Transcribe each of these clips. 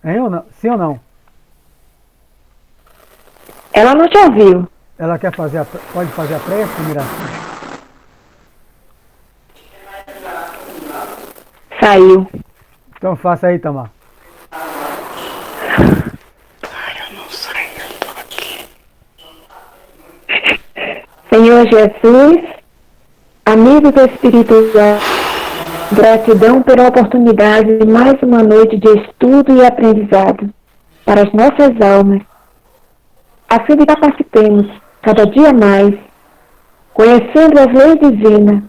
Hein ou não? Sim ou não? Ela não te ouviu. Ela quer fazer pode fazer a prece, Miraci? Saiu. Então faça aí, Tamar. Senhor Jesus, amigos espirituais, gratidão pela oportunidade de mais uma noite de estudo e aprendizado para as nossas almas, a fim de que capacitemos cada dia mais, conhecendo as leis divinas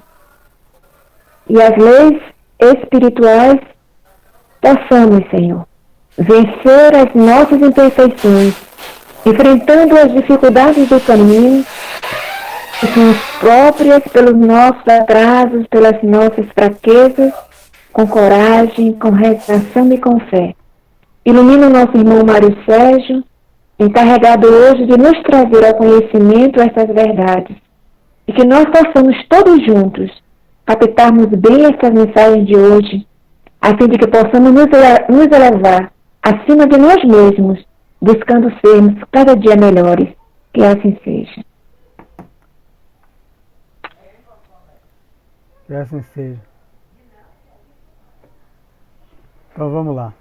e as leis espirituais, possamos, Senhor, vencer as nossas imperfeições, enfrentando as dificuldades do caminho, que são próprias pelos nossos atrasos, pelas nossas fraquezas, com coragem, com resignação e com fé. Ilumina o nosso irmão Mário Sérgio, encarregado hoje de nos trazer ao conhecimento essas verdades, e que nós possamos todos juntos captarmos bem estas mensagens de hoje, a fim de que possamos nos elevar acima de nós mesmos, buscando sermos cada dia melhores. Que assim seja. Que assim seja. Então vamos lá.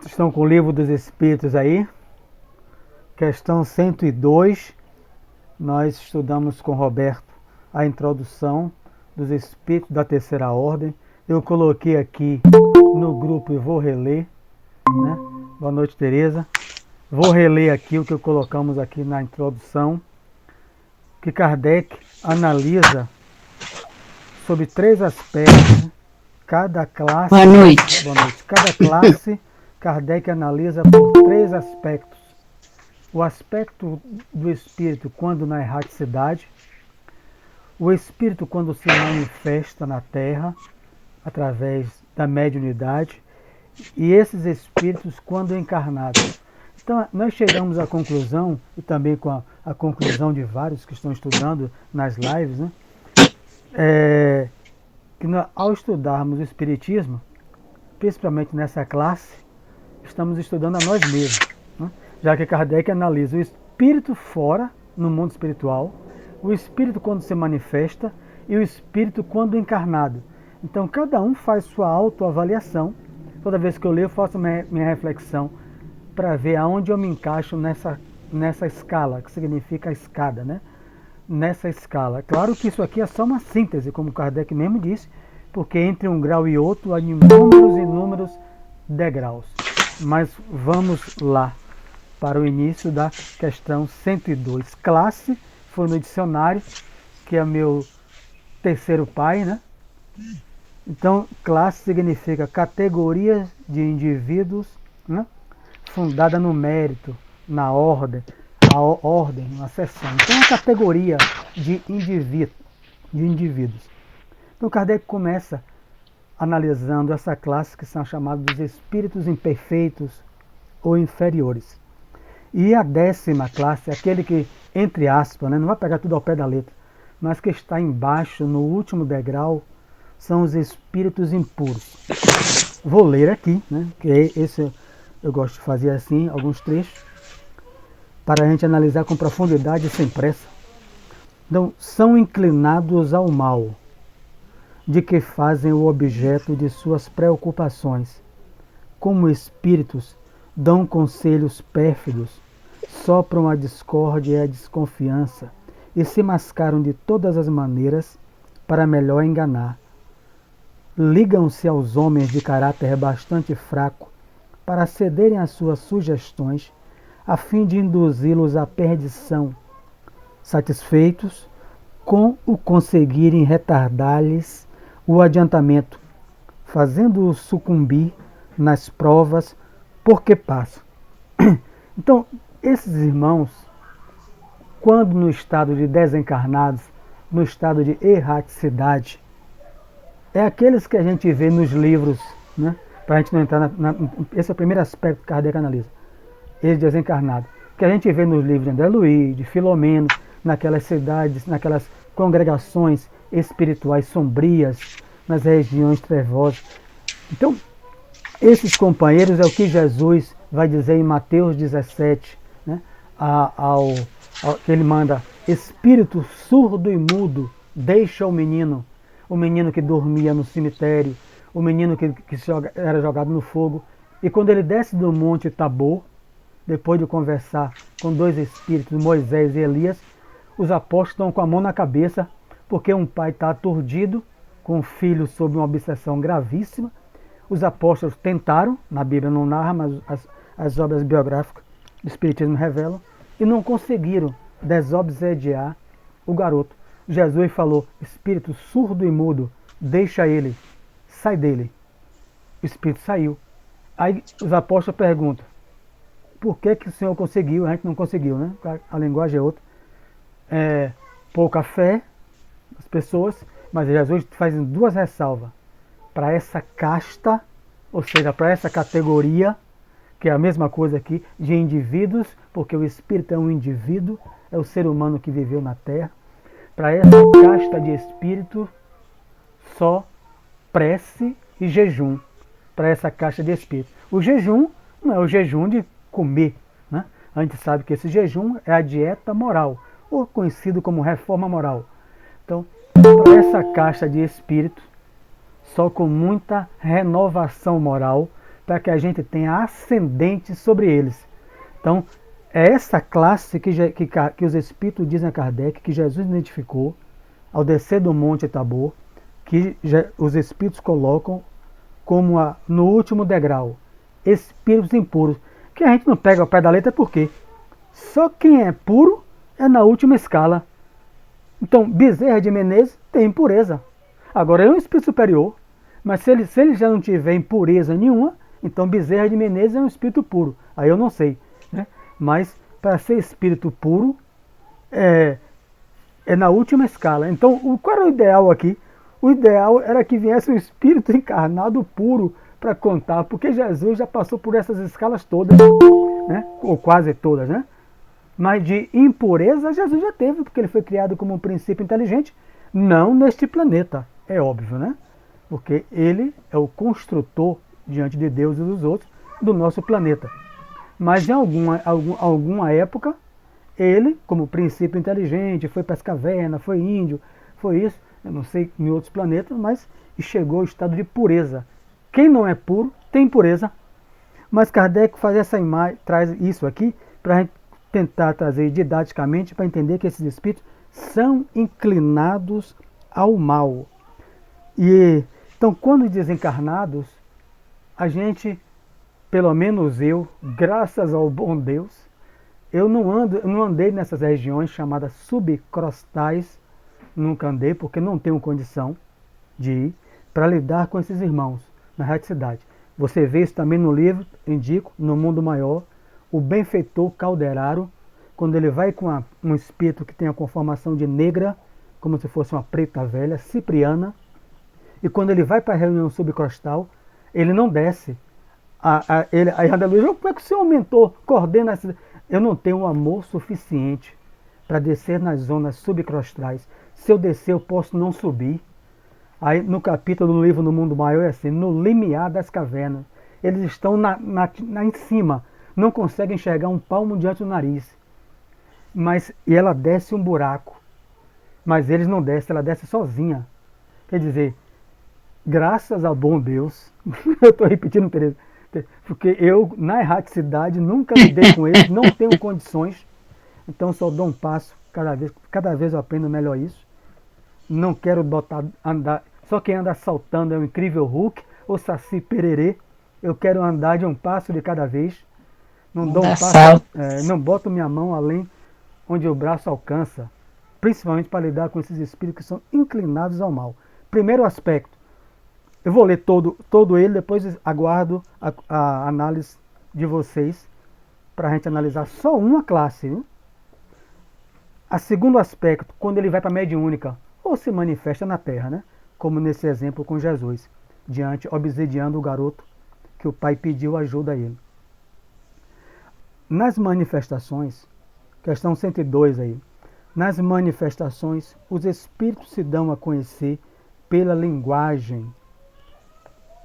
Estão com o livro dos Espíritos aí? Questão 102. Nós estudamos com Roberto a introdução dos Espíritos da Terceira Ordem. Eu coloquei aqui no grupo e vou reler. Né? Boa noite, Tereza. Vou reler aqui o que colocamos aqui na introdução, que Kardec analisa sobre 3 aspectos. Cada classe. Boa noite. Boa noite. Cada classe, Kardec analisa por 3 aspectos. O aspecto do espírito quando na erraticidade, o espírito quando se manifesta na Terra, através da mediunidade, e esses espíritos quando encarnados. Então, nós chegamos à conclusão, e também com a conclusão de vários que estão estudando nas lives, né, que ao estudarmos o Espiritismo, principalmente nessa classe, estamos estudando a nós mesmos, né, já que Kardec analisa o espírito fora, no mundo espiritual, o espírito quando se manifesta e o espírito quando encarnado. Então, cada um faz sua autoavaliação. Toda vez que eu leio, eu faço minha reflexão para ver aonde eu me encaixo nessa escala, que significa a escada, né? Nessa escala. Claro que isso aqui é só uma síntese, como Kardec mesmo disse, porque entre um grau e outro há inúmeros degraus. Mas vamos lá para o início da questão 102. Classe, foi no dicionário, que é meu terceiro pai, né? Então, classe significa categoria de indivíduos, né, fundada no mérito, na ordem, na seção. Então, é uma categoria de indivíduos. Então, Kardec começa analisando essa classe que são chamados dos espíritos imperfeitos ou inferiores. E a 10ª classe, aquele que, entre aspas, né, não vai pegar tudo ao pé da letra, mas que está embaixo, no último degrau, são os espíritos impuros. Vou ler aqui, né, que esse eu gosto de fazer assim, alguns trechos, para a gente analisar com profundidade e sem pressa. Então, são inclinados ao mal, de que fazem o objeto de suas preocupações. Como espíritos, dão conselhos pérfidos, sopram a discórdia e a desconfiança, e se mascaram de todas as maneiras para melhor enganar. Ligam-se aos homens de caráter bastante fraco para cederem às suas sugestões, a fim de induzi-los à perdição, satisfeitos com o conseguirem retardar-lhes o adiantamento, fazendo-os sucumbir nas provas por que passam. Então, esses irmãos, quando no estado de desencarnados, no estado de erraticidade, é aqueles que a gente vê nos livros, né? Para a gente não entrar esse é o primeiro aspecto que Kardec analisa, esse desencarnado, que a gente vê nos livros de André Luiz, de Filomeno, naquelas cidades, naquelas congregações espirituais sombrias, nas regiões trevosas. Então, esses companheiros é o que Jesus vai dizer em Mateus 17, né? Que ele manda: espírito surdo e mudo, deixa o menino que dormia no cemitério, o menino que era jogado no fogo. E quando ele desce do monte Tabor, depois de conversar com dois espíritos, Moisés e Elias, os apóstolos estão com a mão na cabeça, porque um pai está aturdido, com o filho sob uma obsessão gravíssima. Os apóstolos tentaram, na Bíblia não narra, mas as obras biográficas do Espiritismo revelam, e não conseguiram desobsediar o garoto. Jesus falou: espírito surdo e mudo, deixa ele, sai dele. O espírito saiu. Aí os apóstolos perguntam: por que o Senhor conseguiu? A gente não conseguiu, né? A linguagem é outra. Pouca fé das pessoas, mas Jesus faz duas ressalvas. Para essa casta, ou seja, para essa categoria, que é a mesma coisa aqui, de indivíduos, porque o espírito é um indivíduo, é o ser humano que viveu na Terra. Para essa casta de espírito, só prece e jejum. Para essa caixa de espírito. O jejum não é o jejum de comer, né? A gente sabe que esse jejum é a dieta moral, ou conhecido como reforma moral. Então, para essa caixa de espírito, só com muita renovação moral, para que a gente tenha ascendente sobre eles. Então, é essa classe que os espíritos dizem a Kardec, que Jesus identificou ao descer do Monte Tabor, que os espíritos colocam como no último degrau, espíritos impuros. Que a gente não pega ao pé da letra porque só quem é puro é na última escala. Então, Bezerra de Menezes tem impureza. Agora, ele é um espírito superior, mas se ele já não tiver impureza nenhuma, então Bezerra de Menezes é um espírito puro. Aí eu não sei, né? Mas para ser espírito puro é na última escala. Então, qual era o ideal aqui? O ideal era que viesse um espírito encarnado puro para contar, porque Jesus já passou por essas escalas todas, né? Ou quase todas, né? Mas de impureza Jesus já teve, porque ele foi criado como um princípio inteligente, não neste planeta, é óbvio, né? Porque ele é o construtor diante de Deus e dos outros do nosso planeta. Mas em alguma época, ele, como princípio inteligente, foi para as cavernas, foi índio, foi isso, eu não sei em outros planetas, mas chegou ao estado de pureza. Quem não é puro tem impureza. Mas Kardec faz essa imagem, traz isso aqui para a gente tentar trazer didaticamente para entender que esses espíritos são inclinados ao mal. E então, quando desencarnados, a gente, pelo menos eu, graças ao bom Deus, eu não andei nessas regiões chamadas subcrostais, nunca andei porque não tenho condição de ir para lidar com esses irmãos na radicidade. Você vê isso também no livro, indico, No Mundo Maior, o benfeitor Calderaro, quando ele vai com um espírito que tem a conformação de negra, como se fosse uma preta velha, cipriana, e quando ele vai para a reunião subcrostal, ele não desce. Aí André Luiz, como é que o senhor aumentou, coordena essa... Eu não tenho um amor suficiente para descer nas zonas subcrostrais. Se eu descer, eu posso não subir. Aí no capítulo do livro No Mundo Maior é assim: no limiar das cavernas. Eles estão em cima, não conseguem enxergar um palmo diante do nariz. E ela desce um buraco. Mas eles não descem, ela desce sozinha. Quer dizer, graças ao bom Deus, eu estou repetindo, Tereza, porque eu, na erraticidade, nunca lidei com eles, não tenho condições, então só dou um passo, cada vez eu aprendo melhor isso. Não quero andar, só quem anda saltando é o incrível Hulk ou Saci Pererê. Eu quero andar de um passo de cada vez, não dou um passo, não boto minha mão além onde o braço alcança, principalmente para lidar com esses espíritos que são inclinados ao mal. Primeiro aspecto, eu vou ler todo ele, depois aguardo a análise de vocês para a gente analisar só uma classe. Viu? A segundo aspecto, quando ele vai para a mediúnica, ou se manifesta na Terra, né? Como nesse exemplo com Jesus, obsediando o garoto que o pai pediu ajuda a ele. Nas manifestações, questão 102 aí, nas manifestações, os espíritos se dão a conhecer pela linguagem.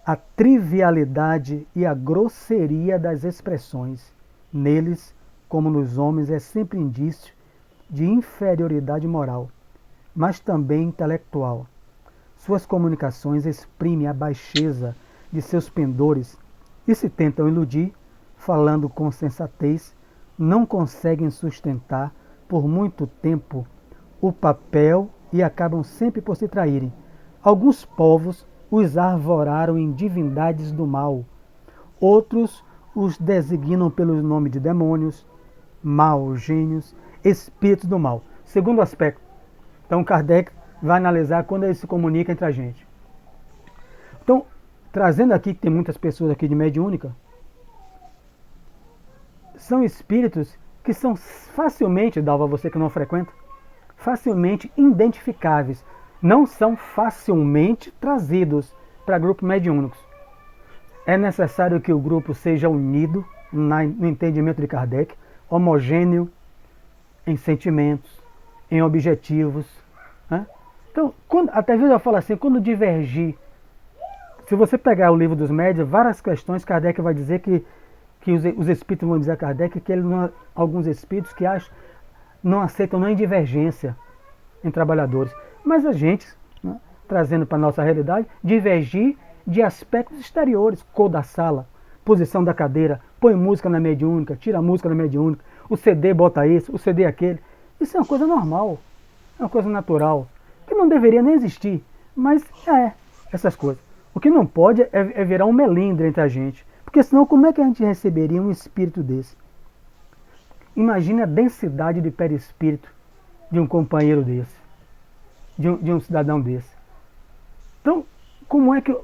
a trivialidade e a grosseria das expressões. Neles, como nos homens, é sempre indício de inferioridade moral, mas também intelectual. Suas comunicações exprimem a baixeza de seus pendores e se tentam iludir, falando com sensatez, não conseguem sustentar por muito tempo o papel e acabam sempre por se traírem. Alguns povos os arvoraram em divindades do mal, outros os designam pelo nome de demônios, maus gênios, espíritos do mal. Segundo aspecto, então Kardec vai analisar quando eles se comunicam entre a gente. Então, trazendo aqui, que tem muitas pessoas aqui de mediúnica, são espíritos que são facilmente, Dalva, você que não frequenta, facilmente identificáveis. Não são facilmente trazidos para grupos mediúnicos. É necessário que o grupo seja unido no entendimento de Kardec, homogêneo em sentimentos, em objetivos. Né? Então, até vezes eu falo assim, quando divergir, se você pegar o livro dos médiuns, várias questões, Kardec vai dizer que os espíritos vão dizer a Kardec que alguns espíritos que não aceitam nem divergência em trabalhadores. Mas a gente, né, trazendo para a nossa realidade, divergir de aspectos exteriores, cor da sala, posição da cadeira, põe música na mediúnica, tira a música na mediúnica, o CD bota isso, o CD aquele. Isso é uma coisa normal, é uma coisa natural, que não deveria nem existir, mas essas coisas. O que não pode é virar um melindre entre a gente, porque senão como é que a gente receberia um espírito desse? Imagine a densidade de perispírito de um companheiro desse, de um cidadão desse. Então, como é que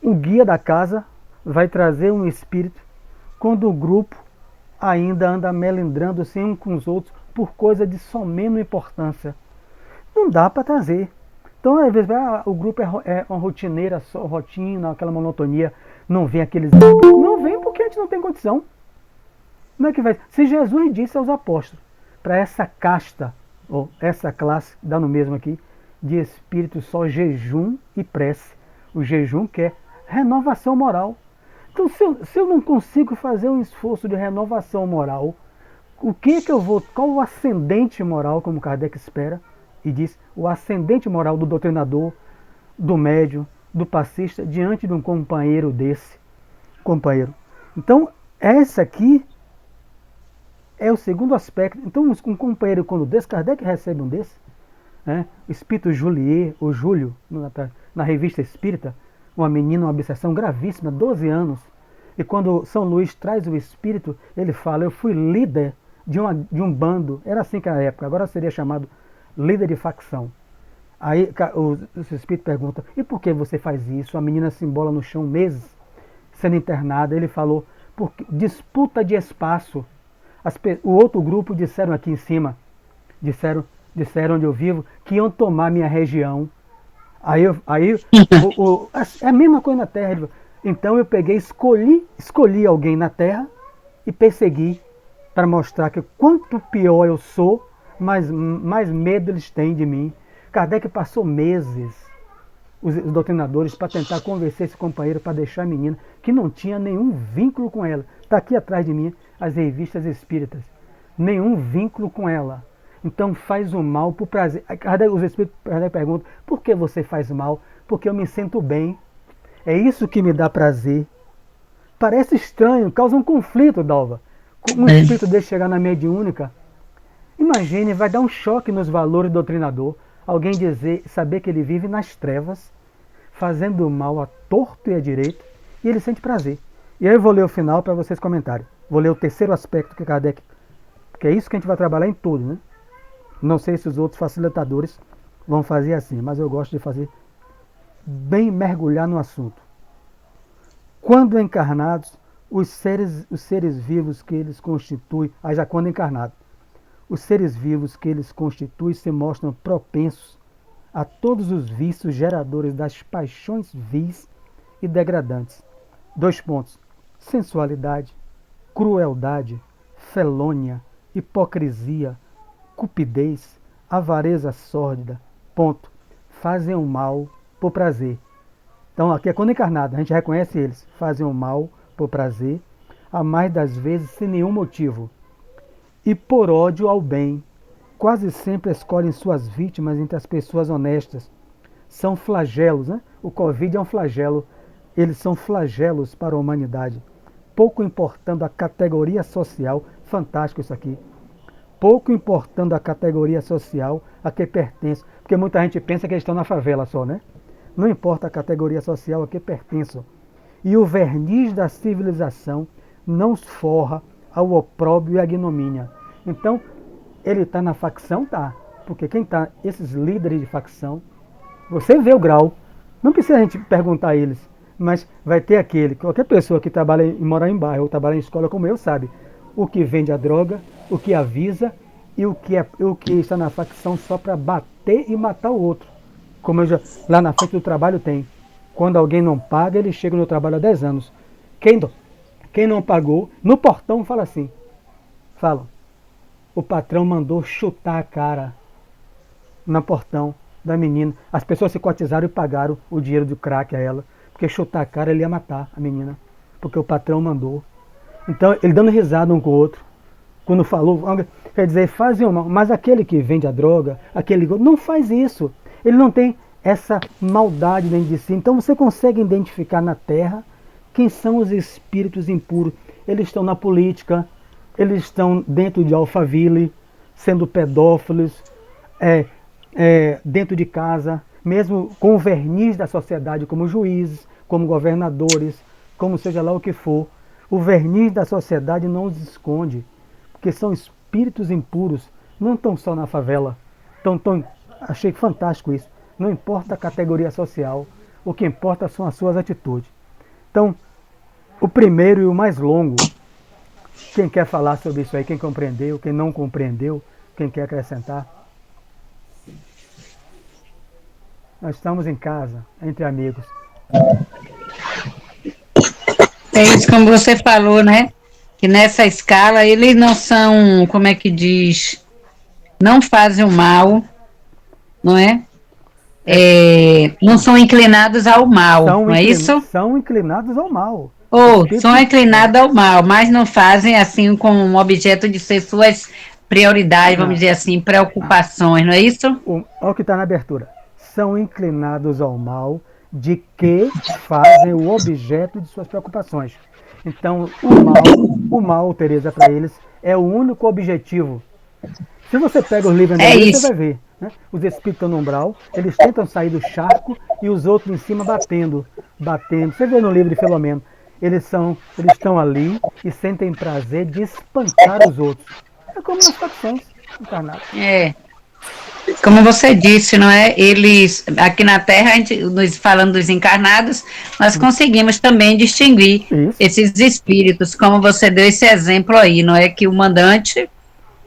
o guia da casa vai trazer um espírito quando o grupo ainda anda melindrando-se uns com os outros por coisa de somente importância? Não dá para trazer. Então, às vezes, o grupo é uma rotineira, só rotina, aquela monotonia, não vem aqueles... Não vem porque a gente não tem condição. Como é que vai? Se Jesus disse aos apóstolos, para essa casta, ou essa classe, dá no mesmo aqui, de espírito só jejum e prece. O jejum que é renovação moral. Então, se eu não consigo fazer um esforço de renovação moral, o que eu vou... Qual o ascendente moral, como Kardec espera? E diz, o ascendente moral do doutrinador, do médium, do passista, diante de um companheiro desse. Companheiro. Então, essa aqui é o segundo aspecto. Então, um companheiro quando desse, Kardec recebe um desse, né? O espírito Julier, ou Júlio, na revista Espírita, uma menina, uma obsessão gravíssima, 12 anos. E quando São Luís traz o espírito, ele fala, eu fui líder de um bando, era assim que na época, agora seria chamado líder de facção. Aí o espírito pergunta, e por que você faz isso? A menina se embola no chão meses, sendo internada. Ele falou, porque disputa de espaço. O outro grupo disseram aqui em cima, disseram onde eu vivo, que iam tomar minha região. É a mesma coisa na Terra. Então eu peguei, escolhi alguém na Terra e persegui para mostrar que quanto pior eu sou, mais medo eles têm de mim. Kardec passou meses, os doutrinadores, para tentar convencer esse companheiro para deixar a menina, que não tinha nenhum vínculo com ela. Está aqui atrás de mim as revistas espíritas. Nenhum vínculo com ela. Então faz o mal por prazer. Os espíritos perguntam, por que você faz mal? Porque eu me sinto bem. É isso que me dá prazer. Parece estranho, causa um conflito, Dalva. Um espírito desse chegar na mediúnica, imagine, vai dar um choque nos valores do doutrinador. Alguém saber que ele vive nas trevas, fazendo mal a torto e a direito, e ele sente prazer. E aí eu vou ler o final para vocês comentarem. Vou ler o terceiro aspecto que Kardec, porque é isso que a gente vai trabalhar em tudo, né? Não sei se os outros facilitadores vão fazer assim, mas eu gosto de fazer bem mergulhar no assunto. Quando encarnados, os seres vivos que eles constituem, já quando encarnados, os seres vivos que eles constituem se mostram propensos a todos os vícios geradores das paixões vis e degradantes. 2 pontos. Sensualidade, crueldade, felônia, hipocrisia, cupidez, avareza sórdida. Ponto. Fazem o mal por prazer. Então aqui é quando encarnado, a gente reconhece eles, fazem o mal por prazer, a mais das vezes sem nenhum motivo, e por ódio ao bem. Quase sempre escolhem suas vítimas entre as pessoas honestas. São flagelos, né? O Covid é um flagelo. Eles são flagelos para a humanidade. Pouco importando a categoria social, fantástico isso aqui. Pouco importando a categoria social a que pertence. Porque muita gente pensa que eles estão na favela só, né? Não importa a categoria social a que pertençam. E o verniz da civilização não os forra ao opróbrio e à ignomínia. Então, ele está na facção? Tá. Porque quem está, esses líderes de facção, você vê o grau. Não precisa a gente perguntar a eles, mas vai ter aquele, qualquer pessoa que trabalha em morar em bairro ou trabalha em escola como eu sabe, o que vende a droga, o que avisa e o que está na facção só para bater e matar o outro. Como eu já, lá na frente do trabalho tem. Quando alguém não paga, ele chega no trabalho há 10 anos. Quem não pagou, no portão fala assim. Falam. O patrão mandou chutar a cara no portão da menina. As pessoas se cotizaram e pagaram o dinheiro do crack a ela. Porque chutar a cara ele ia matar a menina. Porque o patrão mandou. Então, ele dando risada um com o outro. Quando falou, quer dizer, fazem o mal. Mas aquele que vende a droga, aquele não faz isso. Ele não tem essa maldade dentro de si. Então você consegue identificar na Terra quem são os espíritos impuros. Eles estão na política, eles estão dentro de Alphaville, sendo pedófilos, dentro de casa, mesmo com o verniz da sociedade, como juízes, como governadores, como seja lá o que for. O verniz da sociedade não os esconde, porque são espíritos impuros, não estão só na favela. Achei fantástico isso. Não importa a categoria social, o que importa são as suas atitudes. Então, o primeiro e o mais longo, quem quer falar sobre isso aí, quem compreendeu, quem não compreendeu, quem quer acrescentar? Nós estamos em casa, entre amigos. É isso como você falou, né? Que nessa escala eles não são, como é que diz, não fazem o mal, não é? Não são inclinados ao mal, não é isso? São inclinados ao mal. Ou são inclinados ao mal, mas não fazem assim com um objeto de ser suas prioridades, vamos dizer assim, preocupações, não é isso? Olha o que está na abertura. São inclinados ao mal de que fazem o objeto de suas preocupações. Então, o mal, Tereza, para eles, é o único objetivo. Se você pega os livros anteriores, você vai ver. Né? Os espíritos estão no umbral, eles tentam sair do charco e os outros em cima batendo. Você vê no livro de Filomeno, eles estão ali e sentem prazer de espancar os outros. É como nas facções encarnadas. Como você disse, não é? Eles, aqui na Terra, falando dos encarnados, nós conseguimos também distinguir esses espíritos, como você deu esse exemplo aí, não é? Que o mandante,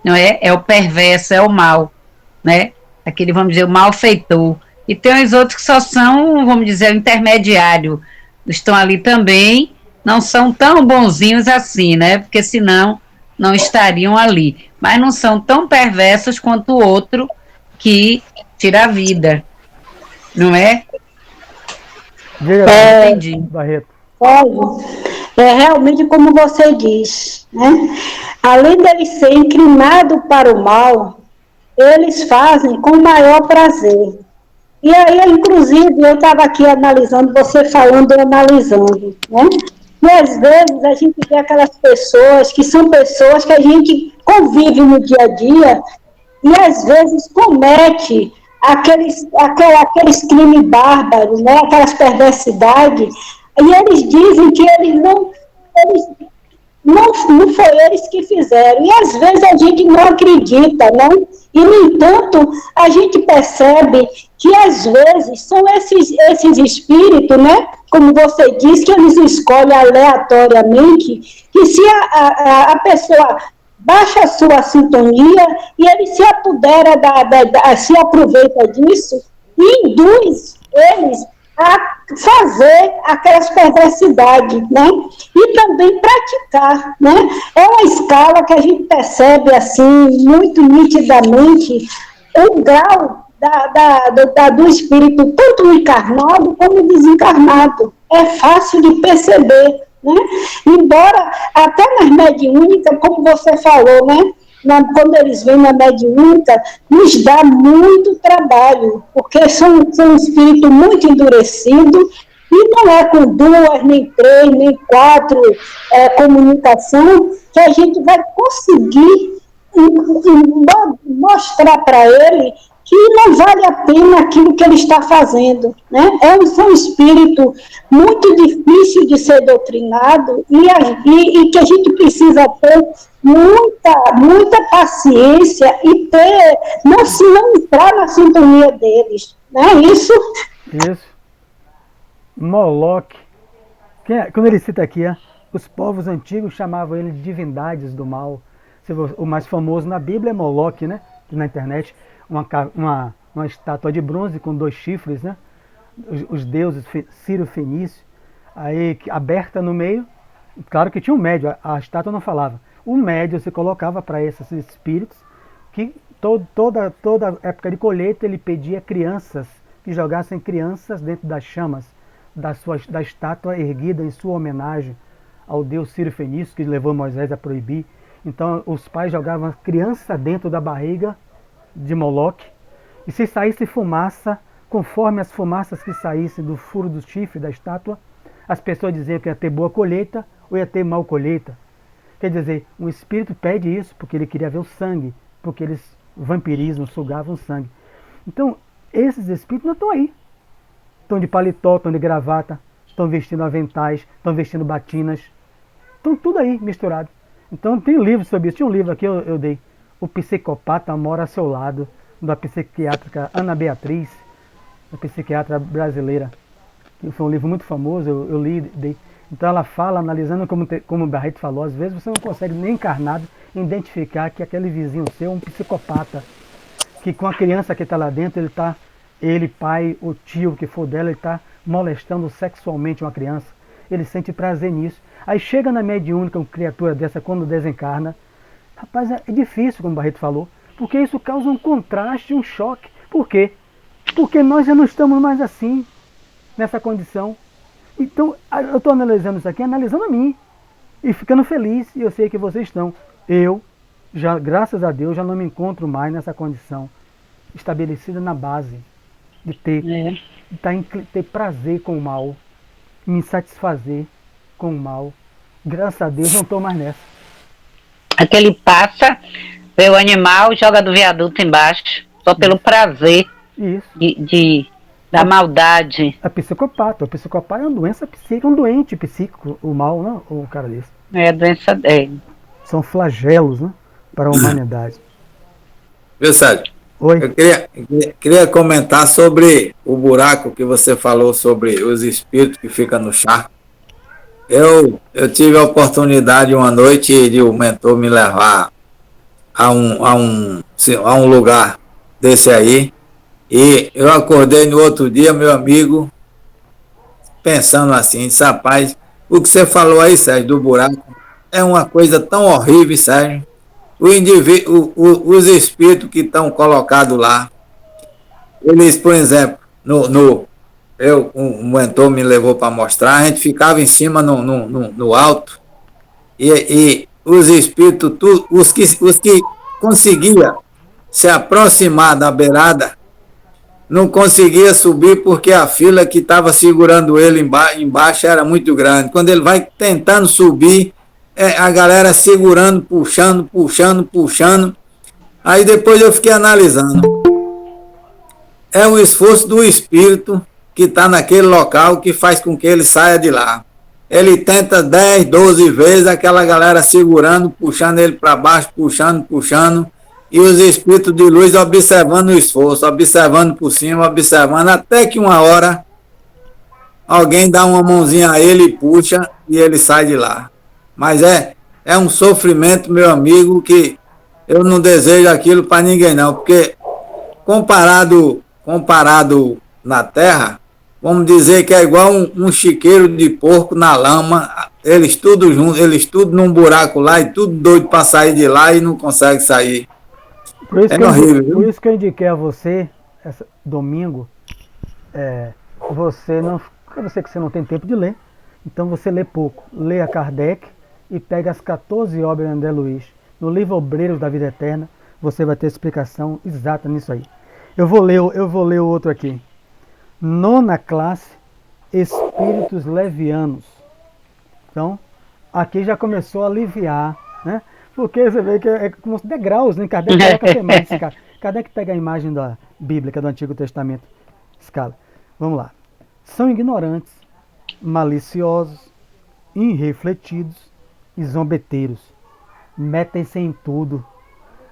não é? É o perverso, é o mal, né? Aquele, vamos dizer, o malfeitor. E tem os outros que só são, vamos dizer, o intermediário. Estão ali também, não são tão bonzinhos assim, né? Porque senão não estariam ali. Mas não são tão perversos quanto o outro que tira a vida, não é? Entendi. Barreto. É realmente como você diz, né? Além deles ser inclinados para o mal, eles fazem com maior prazer. E aí, inclusive, eu estava aqui analisando, você falando e analisando, né? E às vezes a gente vê aquelas pessoas que são pessoas que a gente convive no dia a dia e às vezes comete aqueles crimes bárbaros, né? Aquelas perversidades, e eles dizem que não foi eles que fizeram, e às vezes a gente não acredita, não? E, no entanto, a gente percebe que às vezes são esses espíritos, né? Como você disse, que eles escolhem aleatoriamente, que se a pessoa baixa a sua sintonia e ele se apodera, se aproveita disso e induz eles a fazer aquelas perversidades, né? E também praticar, né? É uma escala que a gente percebe, assim, muito nitidamente, o grau do espírito, tanto encarnado como desencarnado. É fácil de perceber, né? Embora até nas mediúnicas, como você falou, né? Quando eles vêm na mediúnica, nos dá muito trabalho, porque são um espírito muito endurecido, e não é com 2, nem 3, nem 4 comunicação que a gente vai conseguir mostrar para ele que não vale a pena aquilo que ele está fazendo, né? É um espírito muito difícil de ser doutrinado e que a gente precisa ter muita paciência e não entrar na sintonia deles, né? Isso. Moloque. Quando ele cita aqui, os povos antigos chamavam ele de divindades do mal. O mais famoso na Bíblia é Moloque, né? Na internet, uma estátua de bronze com 2 chifres, né? Os deuses Ciro-Fenício, aí aberta no meio. Claro que tinha um médio, a estátua não falava. O médio se colocava para esses espíritos que toda época de colheita ele pedia crianças que jogassem crianças dentro das chamas da estátua erguida em sua homenagem ao deus Ciro-Fenício, que levou Moisés a proibir. Então os pais jogavam a criança dentro da barriga de Moloque, e se saísse fumaça, conforme as fumaças que saíssem do furo do chifre da estátua, as pessoas diziam que ia ter boa colheita ou ia ter mal colheita. Quer dizer, um espírito pede isso porque ele queria ver o sangue, porque eles vampirismo, sugavam sangue. Então, esses espíritos não estão aí. Estão de paletó, estão de gravata, estão vestindo aventais, estão vestindo batinas. Estão tudo aí misturado. Então tem um livro sobre isso. Tinha um livro aqui, eu dei. O Psicopata Mora ao Seu Lado, da psiquiátrica Ana Beatriz, a psiquiatra brasileira. Foi um livro muito famoso, eu li, dei. Então ela fala, analisando como o Barreto falou, às vezes você não consegue nem encarnado identificar que aquele vizinho seu é um psicopata. Que com a criança que está lá dentro, ele, pai, o tio que for dela, ele está molestando sexualmente uma criança. Ele sente prazer nisso. Aí chega na mediúnica uma criatura dessa quando desencarna. Rapaz, é difícil, como o Barreto falou, porque isso causa um contraste, um choque. Por quê? Porque nós já não estamos mais assim, nessa condição. Então, eu estou analisando isso aqui, analisando a mim, e ficando feliz, e eu sei que vocês estão. Eu, já, graças a Deus, já não me encontro mais nessa condição, estabelecida na base, de ter prazer com o mal, me satisfazer com o mal. Graças a Deus, não estou mais nessa. Aquele passa, vê o animal, joga do viaduto embaixo, só pelo prazer da maldade. É psicopata. O psicopata é uma doença psíquica, um doente psíquico, o mal, não? O cara desse. É doença dele. São flagelos, né, para a humanidade. Viu, Sérgio? Oi. Eu queria comentar sobre o buraco que você falou sobre os espíritos que ficam no chá. Eu tive a oportunidade uma noite de um mentor me levar a um lugar desse aí, e eu acordei no outro dia, meu amigo, pensando assim, rapaz, o que você falou aí, Sérgio, do buraco, é uma coisa tão horrível, Sérgio. Os espíritos que estão colocados lá, eles, por exemplo, um mentor me levou para mostrar, a gente ficava em cima no alto, e os espíritos, os que conseguiam se aproximar da beirada, não conseguia subir porque a fila que estava segurando ele embaixo era muito grande. Quando ele vai tentando subir, a galera segurando, puxando. Aí depois eu fiquei analisando. É um esforço do espírito que está naquele local que faz com que ele saia de lá. Ele tenta 10, 12 vezes, aquela galera segurando, puxando ele para baixo, puxando, e os espíritos de luz observando o esforço, observando por cima, observando, até que uma hora alguém dá uma mãozinha a ele e puxa, e ele sai de lá. Mas é um sofrimento, meu amigo, que eu não desejo aquilo para ninguém não, porque comparado na terra, vamos dizer que é igual um chiqueiro de porco na lama, eles tudo juntos, eles tudo num buraco lá e tudo doido para sair de lá e não consegue sair. Por isso que eu indiquei a você domingo, eu sei que você não tem tempo de ler, então você lê pouco. Lê a Kardec e pega as 14 obras de André Luiz. No livro Obreiros da Vida Eterna, você vai ter explicação exata nisso aí. Eu vou ler o outro aqui. Nona classe, espíritos levianos. Então, aqui já começou a aliviar, né? Porque você vê que é como degraus, né? Kardec coloca a imagem, cara. Kardec pega a imagem da Bíblia, do Antigo Testamento, escala. Vamos lá. São ignorantes, maliciosos, irrefletidos e zombeteiros. Metem-se em tudo,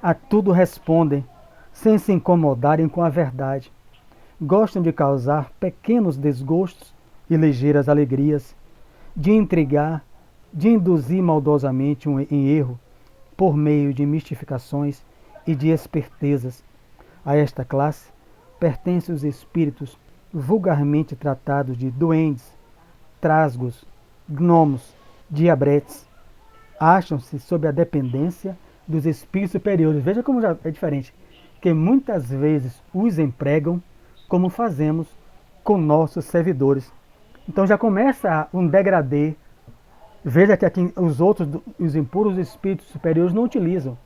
a tudo respondem, sem se incomodarem com a verdade. Gostam de causar pequenos desgostos e ligeiras alegrias, de intrigar, de induzir maldosamente em erro, por meio de mistificações e de espertezas. A esta classe pertencem os espíritos vulgarmente tratados de duendes, trasgos, gnomos, diabretes. Acham-se sob a dependência dos espíritos superiores. Veja como já é diferente, que muitas vezes os empregam como fazemos com nossos servidores. Então já começa um degradê. Veja que aqui os impuros espíritos superiores não utilizam.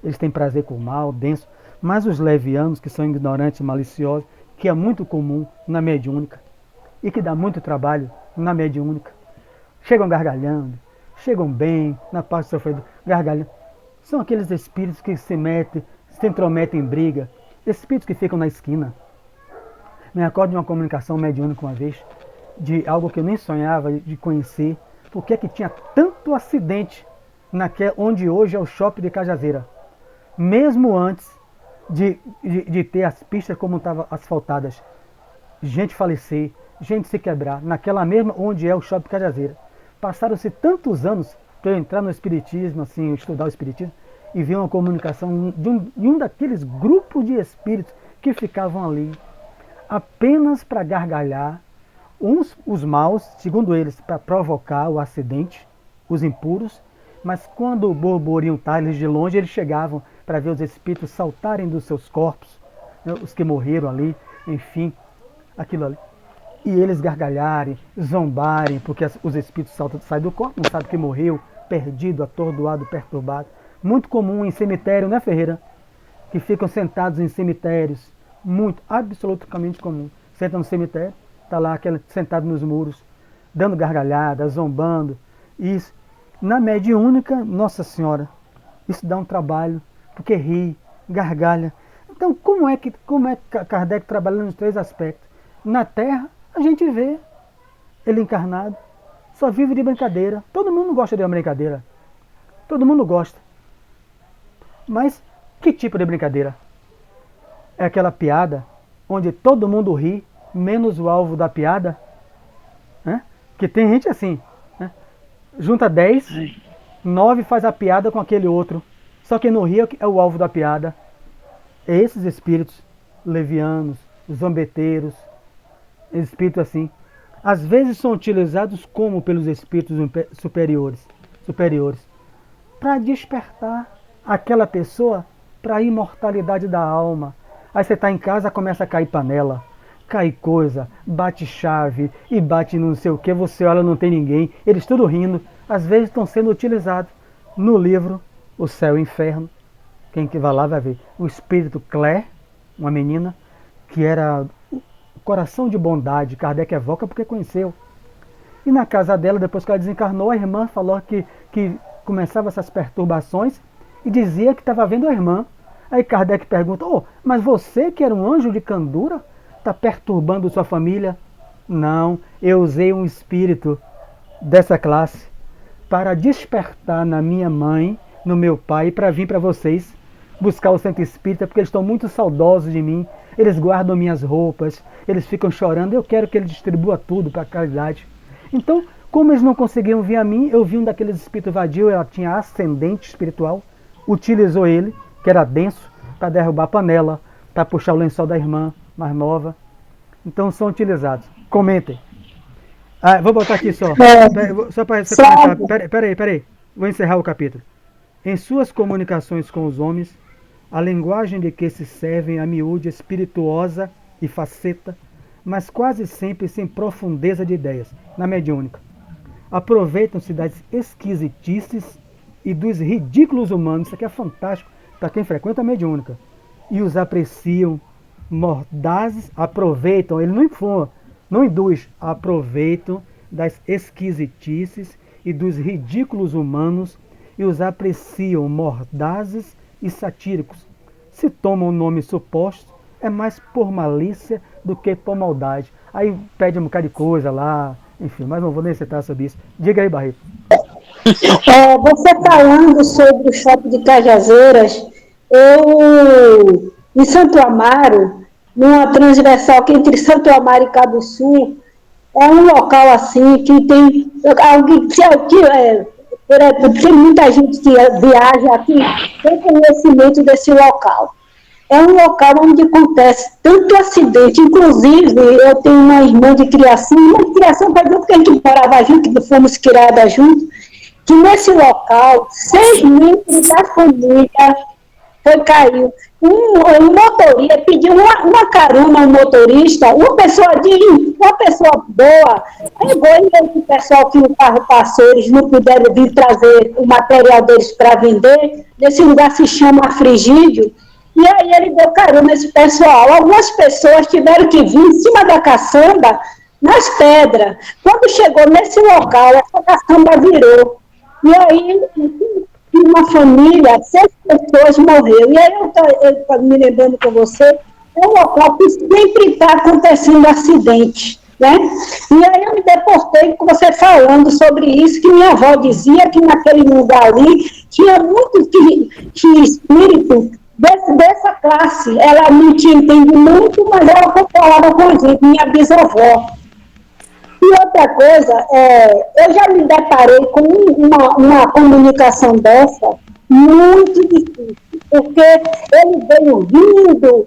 Eles têm prazer com o mal, denso, mas os levianos, que são ignorantes e maliciosos, que é muito comum na mediúnica e que dá muito trabalho na mediúnica, chegam gargalhando, chegam bem, na parte do sofredor, gargalhando. São aqueles espíritos que se intrometem em briga, espíritos que ficam na esquina. Me recordo de uma comunicação mediúnica uma vez, de algo que eu nem sonhava de conhecer, porque é que tinha tanto acidente onde hoje é o shopping de Cajazeira, mesmo antes de ter as pistas como estavam asfaltadas, gente falecer, gente se quebrar, naquela mesma onde é o shopping de Cajazeira. Passaram-se tantos anos para eu entrar no espiritismo, assim, estudar o espiritismo, e ver uma comunicação de um daqueles grupos de espíritos que ficavam ali, apenas para gargalhar, os maus, segundo eles, para provocar o acidente, os impuros, mas quando o burburinho está, eles de longe, eles chegavam para ver os espíritos saltarem dos seus corpos, né, os que morreram ali, enfim, aquilo ali. E eles gargalharem, zombarem, porque os espíritos saem do corpo, não sabem que morreu, perdido, atordoado, perturbado. Muito comum em cemitério, né, Ferreira? Que ficam sentados em cemitérios, muito, absolutamente comum. Sentam no cemitério, está lá sentado nos muros, dando gargalhada, zombando. Isso. Na mediúnica, Nossa Senhora, isso dá um trabalho, porque ri, gargalha. Então, como é que Kardec trabalha nos três aspectos? Na Terra, a gente vê ele encarnado, só vive de brincadeira. Todo mundo gosta de uma brincadeira. Todo mundo gosta. Mas que tipo de brincadeira? É aquela piada onde todo mundo ri, menos o alvo da piada? Né? Que tem gente assim, né? Junta 10, 9 faz a piada com aquele outro. Só quem não ri é o alvo da piada. Esses espíritos levianos, zombeteiros, espíritos assim, às vezes são utilizados como pelos espíritos superiores, para despertar aquela pessoa para a imortalidade da alma. Aí você está em casa, começa a cair panela, cai coisa, bate chave e bate não sei o que, você olha, não tem ninguém, eles tudo rindo. Às vezes estão sendo utilizados no livro O Céu e o Inferno. Quem que vai lá vai ver o espírito Claire, uma menina que era coração de bondade, Kardec evoca porque conheceu. E na casa dela, depois que ela desencarnou, a irmã falou que começava essas perturbações e dizia que estava vendo a irmã. Aí Kardec pergunta, mas você que era um anjo de candura, está perturbando sua família? Não, eu usei um espírito dessa classe para despertar na minha mãe, no meu pai, para vir para vocês buscar o centro espírita, porque eles estão muito saudosos de mim, eles guardam minhas roupas, eles ficam chorando, eu quero que ele distribua tudo para a caridade. Então, como eles não conseguiam vir a mim, eu vi um daqueles espíritos vadios, ela tinha ascendente espiritual, utilizou ele, que era denso, para derrubar a panela, para puxar o lençol da irmã mais nova. Então são utilizados. Comentem. Vou botar aqui só para você comentar. Peraí. Vou encerrar o capítulo. Em suas comunicações com os homens, a linguagem de que se servem a miúde espirituosa e faceta, mas quase sempre sem profundeza de ideias, na mediúnica. Aproveitam-se das esquisitices e dos ridículos humanos, isso aqui é fantástico para quem frequenta a mediúnica, e os apreciam mordazes, aproveitam, ele não informa, não induz, aproveitam das esquisitices e dos ridículos humanos e os apreciam mordazes e satíricos. Se tomam nomes supostos, é mais por malícia do que por maldade. Aí pede um bocado de coisa lá, enfim, mas não vou nem citar sobre isso. Diga aí, Barreto. Você falando sobre o shopping de Cajazeiras, eu, em Santo Amaro, numa transversal que entre Santo Amaro e Cabo Sul, é um local assim que tem tem muita gente que viaja aqui, tem conhecimento desse local. É um local onde acontece tanto acidente, inclusive eu tenho uma irmã de criação faz tempo que a gente morava junto, que fomos criadas juntos, que nesse local, 6 membros da família caiu. Um motorista pediu uma carona ao motorista, uma pessoa boa, pegou e o pessoal que o carro passou, eles não puderam vir trazer o material deles para vender, nesse lugar se chama Frigídio, e aí ele deu carona nesse pessoal. Algumas pessoas tiveram que vir em cima da caçamba, nas pedras. Quando chegou nesse local, essa caçamba virou. E aí, uma família, 6 pessoas morreram. E aí eu estou me lembrando com você, é um local que sempre está acontecendo acidente, né? E aí eu me deportei com você falando sobre isso, que minha avó dizia que naquele lugar ali tinha muitos espíritos dessa classe. Ela não tinha entendimento, mas ela falava com a gente, minha bisavó. E outra coisa, eu já me deparei com uma comunicação dessa muito difícil, porque ele veio rindo,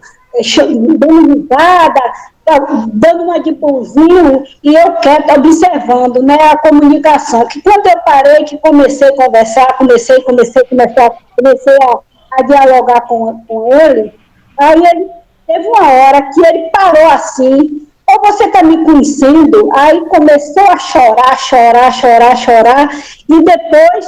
dando risada, dando uma de bonzinho, e eu quieto observando, né, a comunicação. Que quando eu parei, que comecei a conversar, comecei a dialogar com ele, aí ele teve uma hora que ele parou assim, ou você está me conhecendo, aí começou a chorar, e depois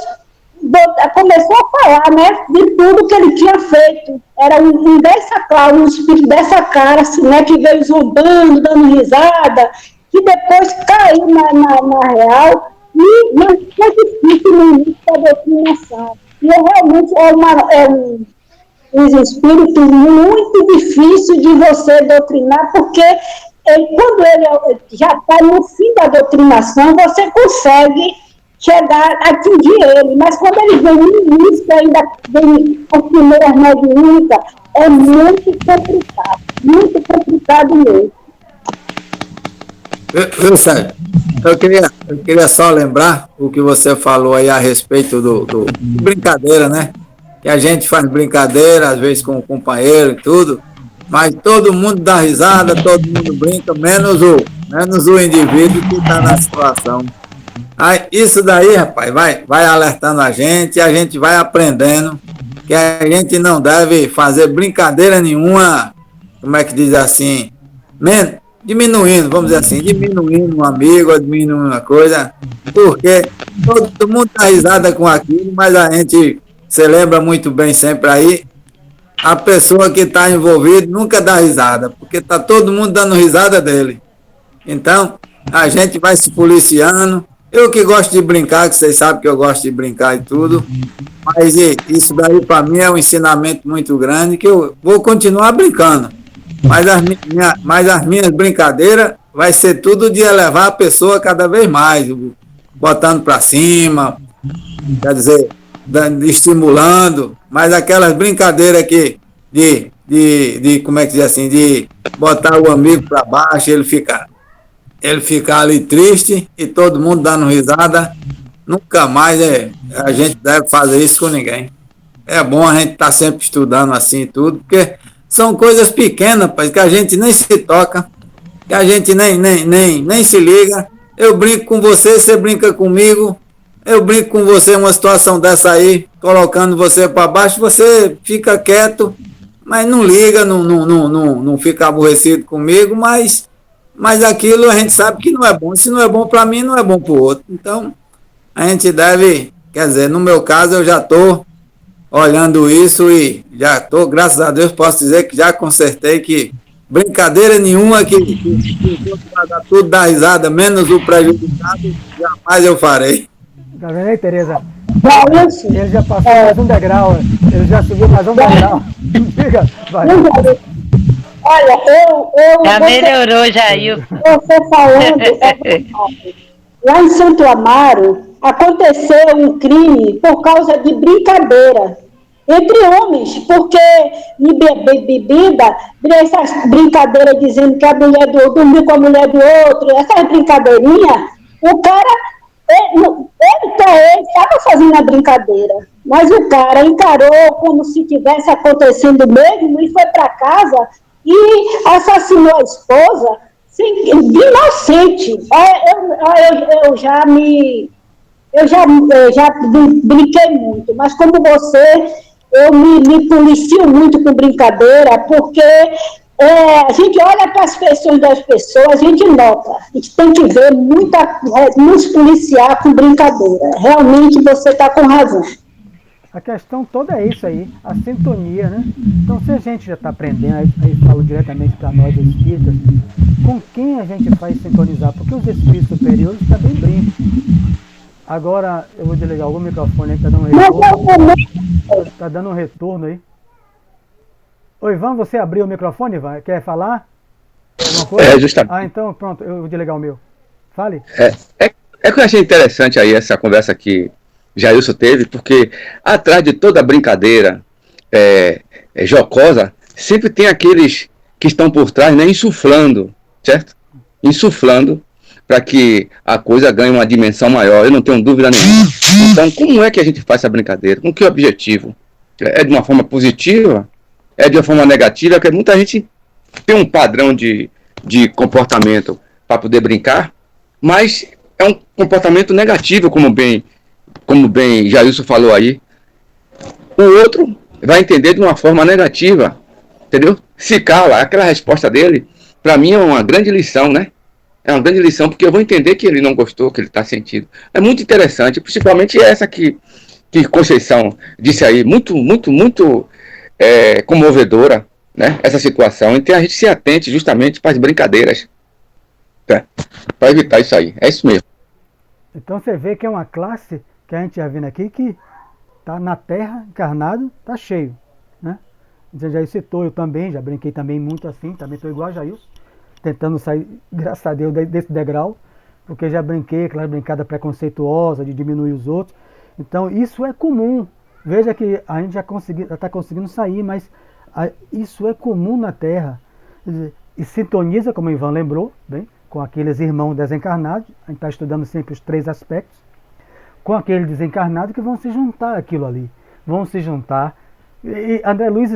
começou a falar, né, de tudo que ele tinha feito. Era um espírito dessa cara, assim, né, que veio zombando, dando risada, que depois caiu na real, e foi difícil no início da doutrinação. E realmente um espírito muito difícil de você doutrinar, porque quando ele já está no fim da doutrinação, você consegue chegar a atingir ele, mas quando ele vem no início, ainda vem com primeiras mediúnicas, é muito complicado mesmo. Sérgio, eu queria só lembrar o que você falou aí a respeito do brincadeira, né? Que a gente faz brincadeira, às vezes com o companheiro e tudo, mas todo mundo dá risada, todo mundo brinca, menos o indivíduo que está na situação. Aí, isso daí, rapaz, vai alertando a gente vai aprendendo que a gente não deve fazer brincadeira nenhuma, como é que diz assim, diminuindo, vamos dizer assim, diminuindo um amigo, diminuindo uma coisa, porque todo mundo dá risada com aquilo, mas a gente se lembra muito bem sempre aí, a pessoa que está envolvida nunca dá risada, porque está todo mundo dando risada dele. Então, a gente vai se policiando. Eu que gosto de brincar, que vocês sabem que eu gosto de brincar e tudo, mas isso daí para mim é um ensinamento muito grande, que eu vou continuar brincando. Mas as minhas brincadeiras vai ser tudo de elevar a pessoa cada vez mais, botando para cima, quer dizer, estimulando, mas aquelas brincadeiras que como é que diz assim, de botar o amigo para baixo, ele ficar ali triste e todo mundo dando risada, nunca mais a gente deve fazer isso com ninguém. É bom a gente estar sempre estudando assim e tudo, porque são coisas pequenas, pai, que a gente nem se toca, que a gente nem se liga. Eu brinco com você, você brinca comigo, eu brinco com você uma situação dessa aí, colocando você para baixo, você fica quieto, mas não liga, não fica aborrecido comigo, mas aquilo a gente sabe que não é bom. Se não é bom para mim, não é bom para o outro. Então, a gente deve, quer dizer, no meu caso, eu já estou olhando isso e já estou, graças a Deus, posso dizer que já consertei que brincadeira nenhuma que vai dar tudo da risada, menos o prejudicado, jamais eu farei. Tá vendo aí, Tereza? Ele já passou mais um degrau, ele já subiu mais um degrau. Diga, vai. Olha, já melhorou, Jair. Você falando, lá em Santo Amaro, aconteceu um crime por causa de brincadeira entre homens, porque em bebida, essas brincadeiras dizendo que a mulher dormiu com a mulher do outro, essas brincadeirinhas, o cara, ele estava fazendo a brincadeira, mas o cara encarou como se tivesse acontecendo mesmo e foi para casa e assassinou a esposa de inocente. Eu já brinquei muito, mas como você, eu me policio muito com brincadeira, porque a gente olha para as feições das pessoas, a gente nota. A gente tem que ver nos policiar com brincadeira. Realmente você está com razão. A questão toda é isso aí, a sintonia, né? Então, se a gente já está aprendendo, aí falo diretamente para nós espíritas, com quem a gente faz sintonizar? Porque os espíritos superiores também brincam. Agora, eu vou desligar o microfone aí que está dando um retorno. Está dando um retorno aí. Ô, Ivan, você abriu o microfone, Ivan? Quer falar? Alguma coisa? Justamente. Ah, então pronto, eu vou desligar o meu. Fale. É que eu achei interessante aí essa conversa que Jailson teve, porque atrás de toda brincadeira jocosa, sempre tem aqueles que estão por trás, né, insuflando, certo? Insuflando para que a coisa ganhe uma dimensão maior, eu não tenho dúvida nenhuma. Então, como é que a gente faz essa brincadeira? Com que objetivo? É de uma forma positiva? É de uma forma negativa? Porque muita gente tem um padrão de comportamento para poder brincar, mas é um comportamento negativo, como bem Jailson falou aí. O outro vai entender de uma forma negativa, entendeu? Se cala, aquela resposta dele, para mim é uma grande lição, né? É uma grande lição, porque eu vou entender que ele não gostou, que ele está sentindo. É muito interessante, principalmente essa que Conceição disse aí, muito comovedora, né? Essa situação. Então a gente se atente justamente para as brincadeiras, né? Para evitar isso aí. É isso mesmo. Então você vê que é uma classe que a gente já vindo aqui que está na Terra, encarnado, está cheio, né? Você já citou, eu também, já brinquei também muito assim, também estou igual a Jailson, tentando sair, graças a Deus, desse degrau, porque já brinquei aquela brincada preconceituosa de diminuir os outros. Então isso é comum. Veja que a gente já está conseguindo sair, mas isso é comum na Terra. E sintoniza, como o Ivan lembrou, bem, com aqueles irmãos desencarnados. A gente está estudando sempre os 3 aspectos. Com aquele desencarnado que vão se juntar aquilo ali. Vão se juntar. E André Luiz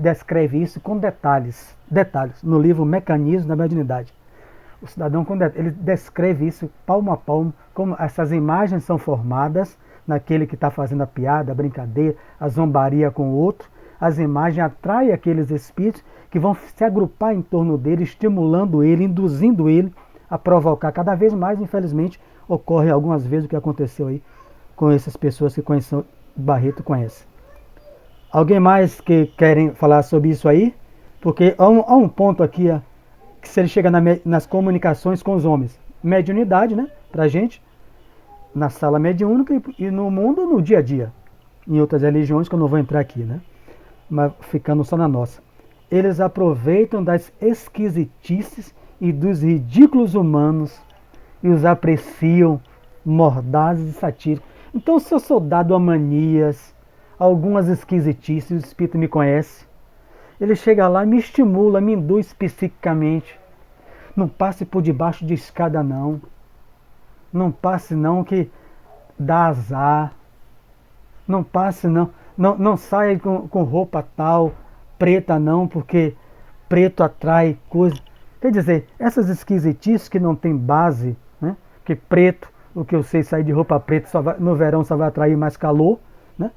descreve isso com detalhes no livro Mecanismo da Mediunidade. O cidadão, ele descreve isso palmo a palmo, como essas imagens são formadas naquele que está fazendo a piada, a brincadeira, a zombaria com o outro. As imagens atraem aqueles espíritos que vão se agrupar em torno dele, estimulando ele, induzindo ele a provocar cada vez mais. Infelizmente, ocorre algumas vezes o que aconteceu aí com essas pessoas que conhecem Barreto conhece. Alguém mais que querem falar sobre isso aí? Porque há um ponto aqui, que se ele chega nas comunicações com os homens, mediunidade, né, pra gente, na sala mediúnica e no mundo, no dia a dia, em outras religiões que eu não vou entrar aqui, né, mas ficando só na nossa. Eles aproveitam das esquisitices e dos ridículos humanos e os apreciam mordazes e satíricos. Então, se eu sou dado a manias, algumas esquisitices, o espírito me conhece, ele chega lá, me estimula, me induz psiquicamente. Não passe por debaixo de escada não. Não passe não, que dá azar. Não passe não. Não saia com roupa tal, preta não, porque preto atrai coisa. Quer dizer, essas esquisitices que não tem base, né? Que preto, o que eu sei, sair de roupa preta no verão só vai atrair mais calor, né?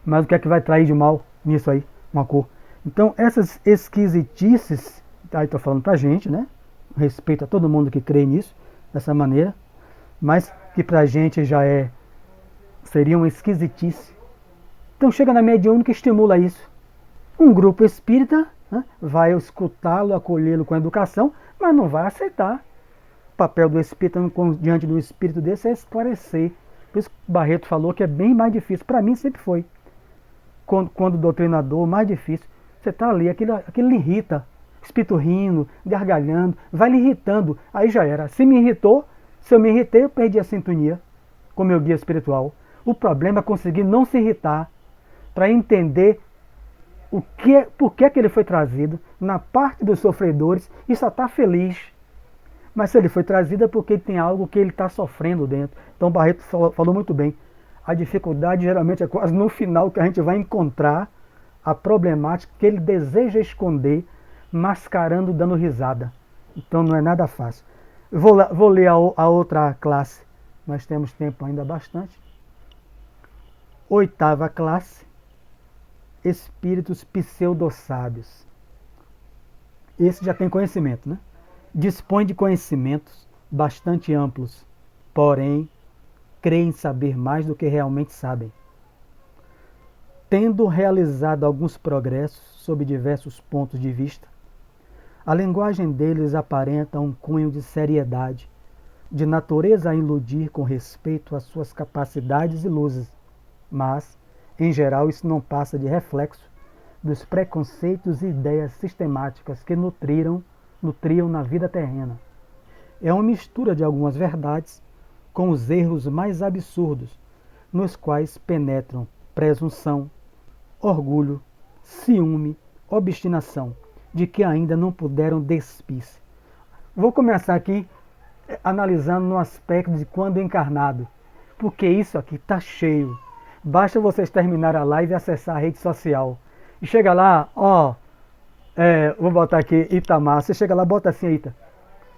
Mas o que é que vai atrair de mal nisso aí? Uma cor. Então, essas esquisitices, aí estou falando para a gente, né? Respeito a todo mundo que crê nisso, dessa maneira, mas que para a gente seria uma esquisitice. Então, chega na mediúnica e estimula isso. Um grupo espírita, né, vai escutá-lo, acolhê-lo com educação, mas não vai aceitar. O papel do espírita diante do espírito desse é esclarecer. Por isso que Barreto falou que é bem mais difícil. Para mim sempre foi. Quando doutrinador, mais difícil. Você está ali, aquilo lhe irrita. Espírito rindo, gargalhando, vai lhe irritando. Aí já era. Se eu me irritei, eu perdi a sintonia com meu guia espiritual. O problema é conseguir não se irritar para entender por que ele foi trazido na parte dos sofredores e só está feliz. Mas se ele foi trazido é porque tem algo que ele está sofrendo dentro. Então Barreto falou muito bem. A dificuldade geralmente é quase no final que a gente vai encontrar a problemática que ele deseja esconder, mascarando, dando risada. Então não é nada fácil. Vou ler a outra classe. Nós temos tempo ainda bastante. 8ª classe. Espíritos pseudo-sábios. Esse já tem conhecimento, né? Dispõe de conhecimentos bastante amplos, porém, creem saber mais do que realmente sabem. Tendo realizado alguns progressos sob diversos pontos de vista, a linguagem deles aparenta um cunho de seriedade, de natureza a iludir com respeito às suas capacidades e luzes, mas, em geral, isso não passa de reflexo dos preconceitos e ideias sistemáticas que nutriam na vida terrena. É uma mistura de algumas verdades com os erros mais absurdos, nos quais penetram presunção, orgulho, ciúme, obstinação, de que ainda não puderam despir-se. Vou começar aqui analisando no aspecto de quando encarnado, porque isso aqui está cheio. Basta vocês terminar a live e acessar a rede social. E chega lá, vou botar aqui Itamar, você chega lá, bota assim, Ita,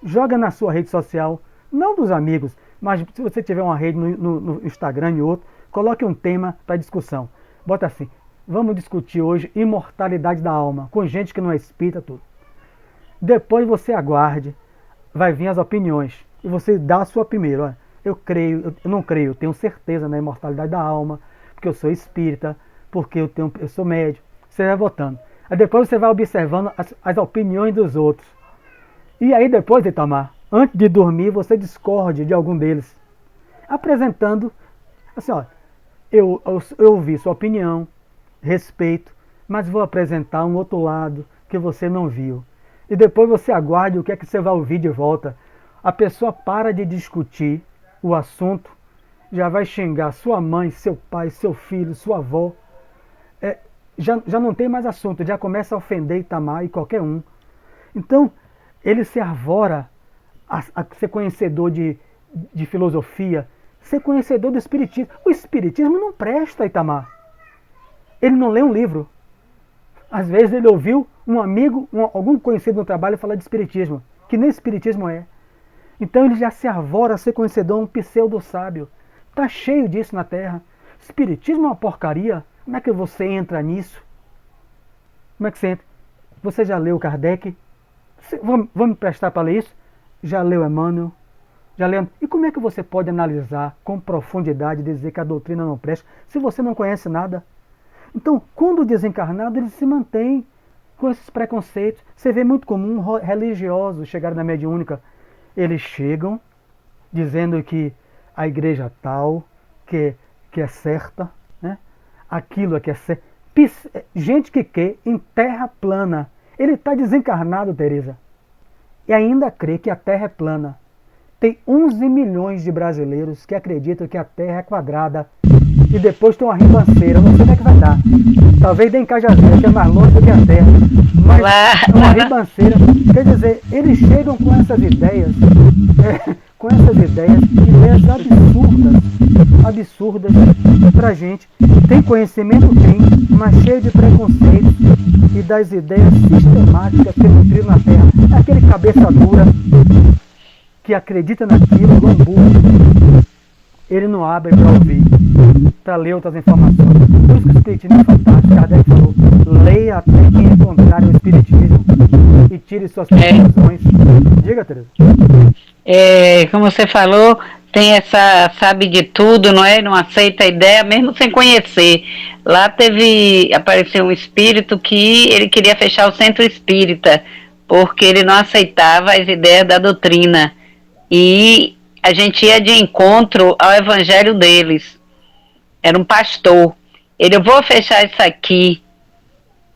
joga na sua rede social, não dos amigos, mas se você tiver uma rede no Instagram e outro, coloque um tema para discussão. Bota assim, vamos discutir hoje imortalidade da alma, com gente que não é espírita, tudo. Depois você aguarde, vai vir as opiniões, e você dá a sua primeira. Olha, eu creio, eu não creio, eu tenho certeza na imortalidade da alma, porque eu sou espírita, porque eu sou médium. Você vai votando. Aí depois você vai observando as opiniões dos outros. E aí depois, Itamar, antes de dormir, você discorde de algum deles. Apresentando, assim, ó, eu ouvi sua opinião, respeito, mas vou apresentar um outro lado que você não viu. E depois você aguarde o que é que você vai ouvir de volta. A pessoa para de discutir o assunto, já vai xingar sua mãe, seu pai, seu filho, sua avó. Já não tem mais assunto, já começa a ofender Itamar e qualquer um. Então, ele se arvora a ser conhecedor de filosofia, ser conhecedor do espiritismo. O espiritismo não presta, Itamar. Ele não lê um livro. Às vezes ele ouviu um amigo, algum conhecido no trabalho falar de espiritismo, que nem espiritismo é. Então ele já se arvora a ser conhecedor, um pseudo-sábio. Está cheio disso na Terra. Espiritismo é uma porcaria. Como é que você entra nisso? Como é que você entra? Você já leu Kardec? Vamos me prestar para ler isso? Já leu Emmanuel? Já leu? E como é que você pode analisar com profundidade e dizer que a doutrina não presta se você não conhece nada? Então, quando desencarnado, ele se mantém com esses preconceitos. Você vê muito comum religiosos chegarem na mediúnica. Eles chegam dizendo que a igreja tal, que é certa, né? Aquilo é que é certo. Gente que quer em terra plana. Ele está desencarnado, Teresa, e ainda crê que a Terra é plana. Tem 11 milhões de brasileiros que acreditam que a Terra é quadrada. E depois tem uma ribanceira, não sei como é que vai dar. Talvez dê em Cajazeira, que é mais longe do que a Terra. Mas é uma ribanceira. Quer dizer, eles chegam com essas ideias, ideias absurdas pra gente. Tem conhecimento? Tem, mas cheio de preconceitos e das ideias sistemáticas que nutriram na Terra. É aquele cabeça dura que acredita naquilo, igual um burro. Ele não abre para ouvir, para ler outras informações. Por isso que o espiritismo é fantástico. Kardec falou, leia até que encontrar o Espiritismo e tire suas conclusões. Diga, Tereza. Como você falou, tem essa, sabe de tudo, não é? Não aceita a ideia, mesmo sem conhecer. Lá apareceu um espírito que ele queria fechar o centro espírita, porque ele não aceitava as ideias da doutrina. E a gente ia de encontro ao evangelho deles. Era um pastor. Eu vou fechar isso aqui,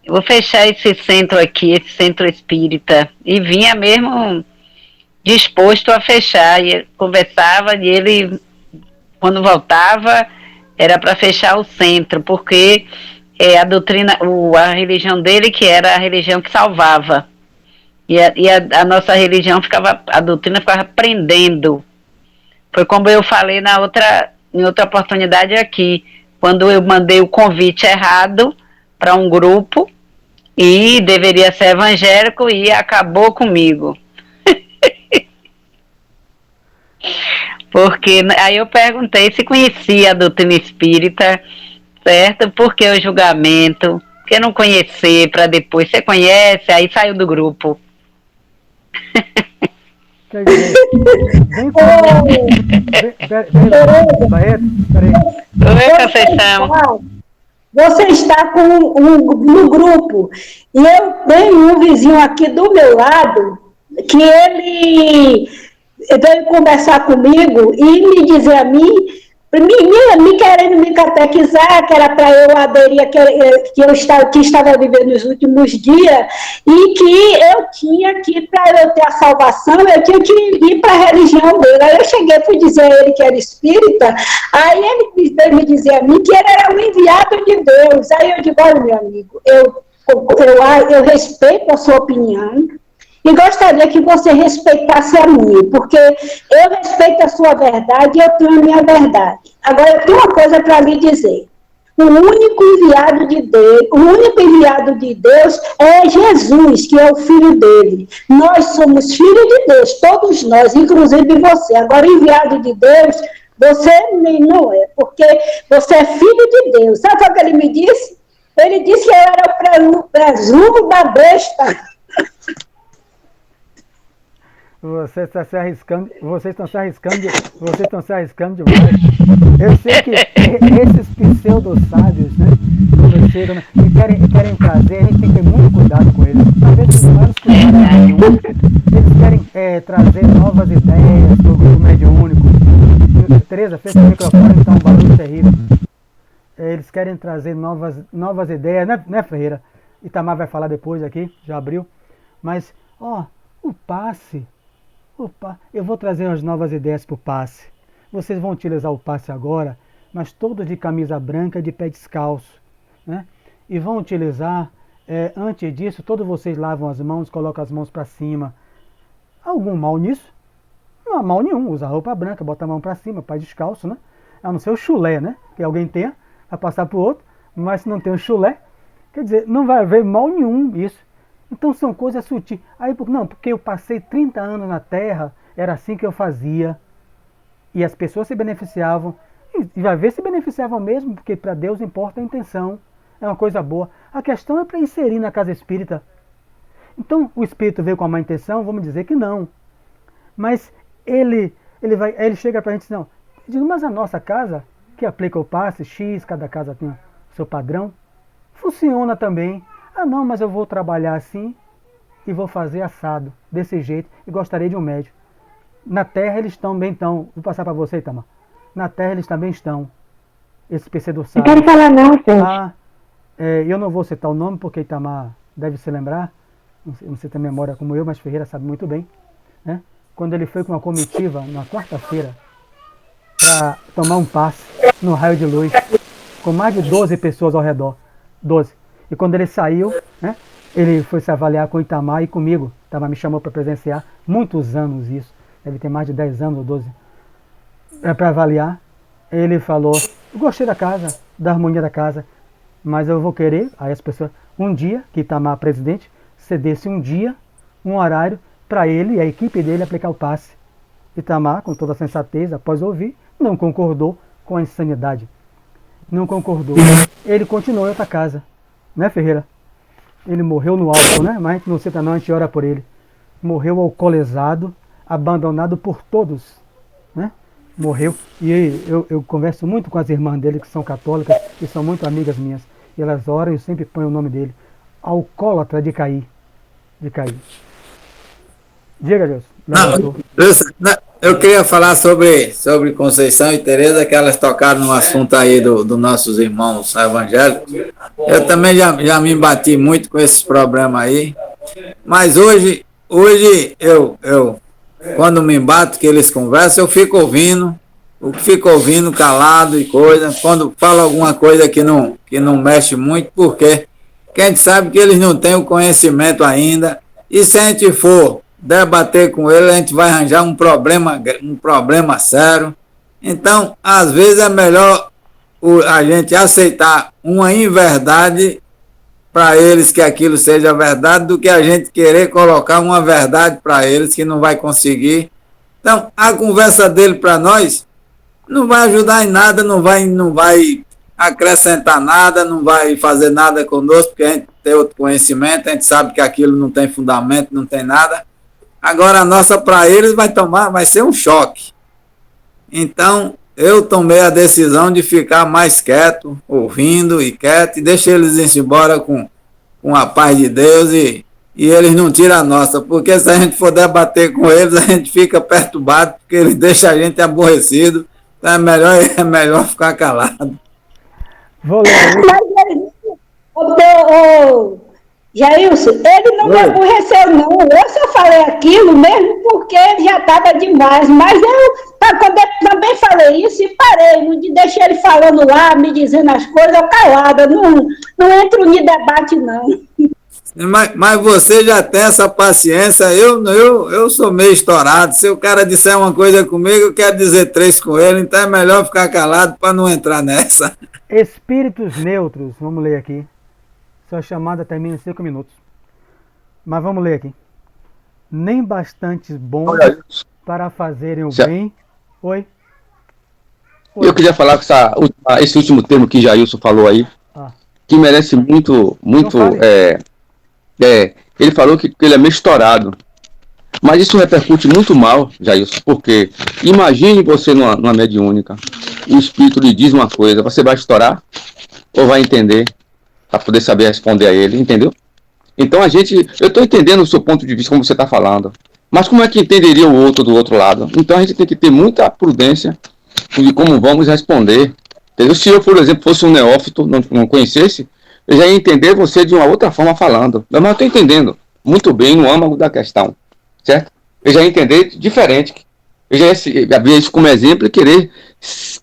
eu vou fechar esse centro aqui, esse centro espírita. E vinha mesmo disposto a fechar, e conversava, e ele, quando voltava, era para fechar o centro, porque a doutrina, a religião dele, que era a religião que salvava, e a nossa religião a doutrina ficava prendendo. Foi como eu falei em outra oportunidade aqui, quando eu mandei o convite errado para um grupo, e deveria ser evangélico, e acabou comigo. Porque aí eu perguntei se conhecia a doutrina espírita, certo? Por que o julgamento? Por que não conhecer para depois? Você conhece? Aí saiu do grupo. Quer dizer, Oi, Conceição. Você está no grupo, e eu tenho um vizinho aqui do meu lado, que ele veio conversar comigo e me dizer a mim, me querendo me catequizar, que era para eu aderir, que estava vivendo nos últimos dias, e que eu tinha que, para eu ter a salvação, eu tinha que ir para a religião dele. Aí eu cheguei e fui dizer a ele que era espírita, aí ele veio me dizer a mim que ele era o enviado de Deus. Aí eu digo, olha, meu amigo, eu respeito a sua opinião, e gostaria que você respeitasse a minha, porque eu respeito a sua verdade e eu tenho a minha verdade. Agora, eu tenho uma coisa para lhe dizer. O único enviado de Deus é Jesus, que é o Filho dele. Nós somos filhos de Deus, todos nós, inclusive você. Agora, enviado de Deus, você não é, porque você é filho de Deus. Sabe o que ele me disse? Ele disse que eu era o presumo da besta. Vocês estão se arriscando demais. Eu sei que esses pseudo-sábios, né, querem trazer, a gente tem que ter muito cuidado com eles. Talvez não é eles querem trazer novas ideias do grupo mediúnico. Tereza, fecha o microfone, está um barulho terrível. Eles querem trazer novas ideias, né, Ferreira? Itamar vai falar depois aqui, já abriu. Mas, o passe. Eu vou trazer umas novas ideias para o passe. Vocês vão utilizar o passe agora, mas todos de camisa branca e de pé descalço, né? E vão utilizar, antes disso, todos vocês lavam as mãos, colocam as mãos para cima. Algum mal nisso? Não há mal nenhum. Usa roupa branca, bota a mão para cima, pé descalço, né? A não ser o chulé, né? Que alguém tenha, vai passar para o outro, mas se não tem o chulé, quer dizer, não vai haver mal nenhum isso. Então são coisas sutis. Aí, porque eu passei 30 anos na Terra, era assim que eu fazia. E as pessoas se beneficiavam. E vai ver se beneficiavam mesmo, porque para Deus importa a intenção. É uma coisa boa. A questão é para inserir na casa espírita. Então o espírito veio com a má intenção, vamos dizer que não. Mas ele chega para a gente e diz, não. Eu digo, mas a nossa casa, que aplica o passe, X, cada casa tem o seu padrão, funciona também. Ah, não, mas eu vou trabalhar assim e vou fazer assado, desse jeito, e gostaria de um médico. Na Terra eles também estão. Vou passar para você, Itamar. Na Terra eles também estão. Esse PC do sábio. Não quero falar não, Sérgio. Eu não vou citar o nome, porque Itamar deve se lembrar. Não sei se tem memória como eu, mas Ferreira sabe muito bem. Né? Quando ele foi com uma comitiva, na quarta-feira, para tomar um passe no raio de luz, com mais de 12 pessoas ao redor. 12. E quando ele saiu, né, ele foi se avaliar com o Itamar e comigo. Itamar me chamou para presenciar, muitos anos isso, deve ter mais de 10 anos ou 12, para avaliar. Ele falou, eu gostei da casa, da harmonia da casa, mas eu vou querer, aí as pessoas, um dia, que Itamar, presidente, cedesse um dia, um horário, para ele e a equipe dele aplicar o passe. Itamar, com toda a sensatez, após ouvir, não concordou com a insanidade. Não concordou. Ele continuou em outra casa. né, Ferreira? Ele morreu no álcool, né? Mas a gente não senta não, a gente ora por ele. Morreu alcoolizado, abandonado por todos, né? Morreu. E eu converso muito com as irmãs dele, que são católicas, e são muito amigas minhas. E elas oram e eu sempre ponho o nome dele. Alcoólatra de cair. De cair. Diga, Deus. Eu queria falar sobre Conceição e Tereza, que elas tocaram no assunto aí dos nossos irmãos evangélicos. Eu também já me bati muito com esses problemas aí. Mas hoje eu quando me bato que eles conversam, eu fico ouvindo calado e coisa. Quando fala alguma coisa que não mexe muito, porque a gente sabe que eles não têm o conhecimento ainda. E se a gente for debater com eles, a gente vai arranjar um problema sério. Então, às vezes é melhor a gente aceitar uma inverdade para eles, que aquilo seja verdade, do que a gente querer colocar uma verdade para eles que não vai conseguir. Então, a conversa dele para nós não vai ajudar em nada, não vai acrescentar nada, não vai fazer nada conosco, porque a gente tem outro conhecimento, a gente sabe que aquilo não tem fundamento, não tem nada. Agora a nossa para eles vai ser um choque. Então, eu tomei a decisão de ficar mais quieto, ouvindo e quieto, e deixar eles ir embora com a paz de Deus e eles não tiram a nossa, porque se a gente for debater com eles, a gente fica perturbado, porque eles deixam a gente aborrecido. Então é melhor ficar calado. Vou ler aí. Jailson, ele não me aborreceu, não. Eu só falei aquilo mesmo porque já estava demais. Mas quando eu também falei isso e parei, não deixei ele falando lá, me dizendo as coisas, eu calada. Não entro em debate, não. Mas você já tem essa paciência, eu sou meio estourado. Se o cara disser uma coisa comigo, eu quero dizer 3 com ele, então é melhor ficar calado para não entrar nessa. Espíritos neutros, vamos ler aqui. Sua chamada termina em 5 minutos. Mas vamos ler aqui. Nem bastante bons para fazerem o bem. Oi? Eu queria falar com esse último termo que Jailson falou aí, que merece muito. Ele falou que ele é meio estourado. Mas isso repercute muito mal, Jailson, porque imagine você numa mediúnica, e o espírito lhe diz uma coisa, você vai estourar ou vai entender para poder saber responder a ele, entendeu? Então eu estou entendendo o seu ponto de vista, como você está falando, mas como é que entenderia o outro do outro lado? Então a gente tem que ter muita prudência de como vamos responder, entendeu? Se eu, por exemplo, fosse um neófito, não conhecesse, eu já ia entender você de uma outra forma falando, mas eu estou entendendo muito bem no âmago da questão, certo? Eu já ia entender diferente, eu já ia ver isso como exemplo e querer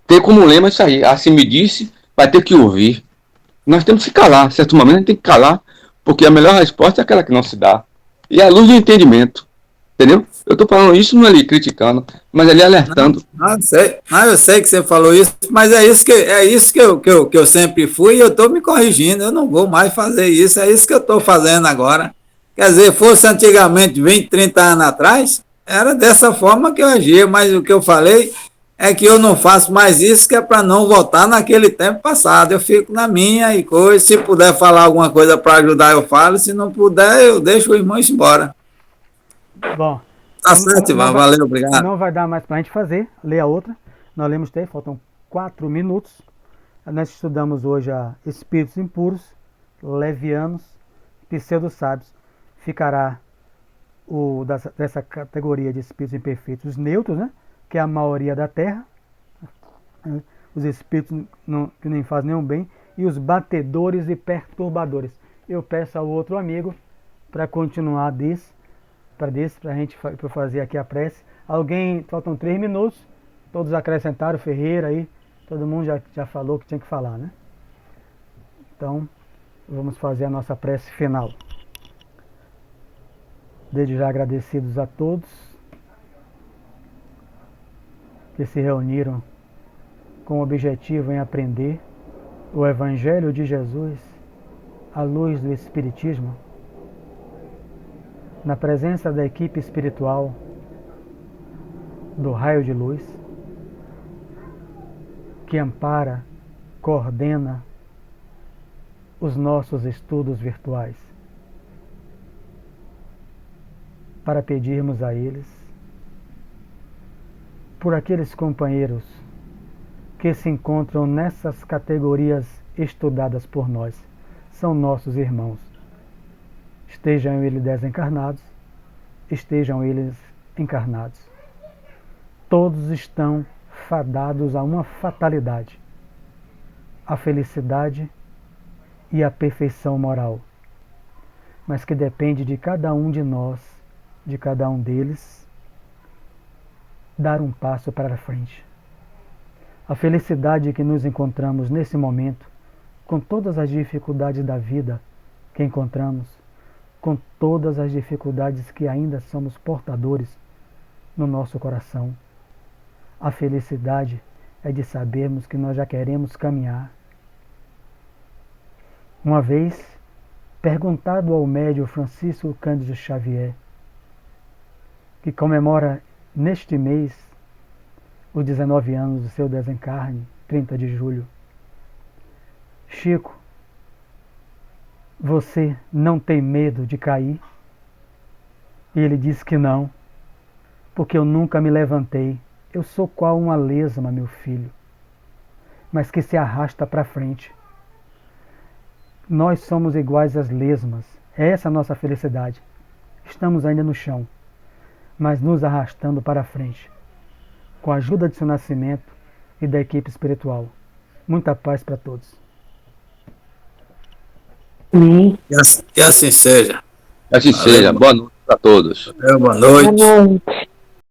ter como lema isso aí, se me disse, vai ter que ouvir. Nós temos que calar, certo momento a gente tem que calar, porque a melhor resposta é aquela que não se dá. E é a luz do entendimento, entendeu? Eu estou falando isso não é ali criticando, mas ali alertando. Eu sei que você falou isso, mas é isso que eu sempre fui e eu estou me corrigindo, eu não vou mais fazer isso, é isso que eu estou fazendo agora. Quer dizer, fosse antigamente 20, 30 anos atrás, era dessa forma que eu agia, mas o que eu falei é que eu não faço mais isso, que é para não voltar naquele tempo passado. Eu fico na minha e coisa. Se puder falar alguma coisa para ajudar, eu falo. Se não puder, eu deixo o irmão ir embora. Bom. Tá certo, Ivan. Valeu, obrigado. Não vai dar mais para a gente fazer. Lê a outra. Nós lemos até, faltam 4 minutos. Nós estudamos hoje a espíritos impuros, levianos, pseudo-sábios. Ficará dessa categoria de espíritos imperfeitos neutros, né? Que é a maioria da Terra, os espíritos que nem fazem nenhum bem, e os batedores e perturbadores. Eu peço ao outro amigo para continuar para a gente fazer aqui a prece. Faltam 3 minutos, todos acrescentaram, Ferreira aí, todo mundo já falou que tinha que falar, né? Então, vamos fazer a nossa prece final. Desde já agradecidos a todos que se reuniram com o objetivo em aprender o Evangelho de Jesus à luz do Espiritismo, na presença da equipe espiritual do Raio de Luz, que ampara, coordena os nossos estudos virtuais, para pedirmos a eles por aqueles companheiros que se encontram nessas categorias estudadas por nós, são nossos irmãos. Estejam eles desencarnados, estejam eles encarnados. Todos estão fadados a uma fatalidade, a felicidade e a perfeição moral, mas que depende de cada um de nós, de cada um deles, dar um passo para frente. A felicidade que nos encontramos nesse momento, com todas as dificuldades da vida que encontramos, com todas as dificuldades que ainda somos portadores no nosso coração, a felicidade é de sabermos que nós já queremos caminhar. Uma vez, perguntado ao médium Francisco Cândido Xavier, que comemora neste mês os 19 anos do seu desencarne, 30 de julho. Chico, você não tem medo de cair? E ele disse que não, porque eu nunca me levantei. Eu sou qual uma lesma, meu filho, mas que se arrasta para frente. Nós somos iguais às lesmas. Essa é a nossa felicidade. Estamos ainda no chão, mas nos arrastando para frente, com a ajuda de seu nascimento e da equipe espiritual. Muita paz para todos. Amém. E assim seja. Assim seja. Boa noite para todos. Boa noite. Boa noite.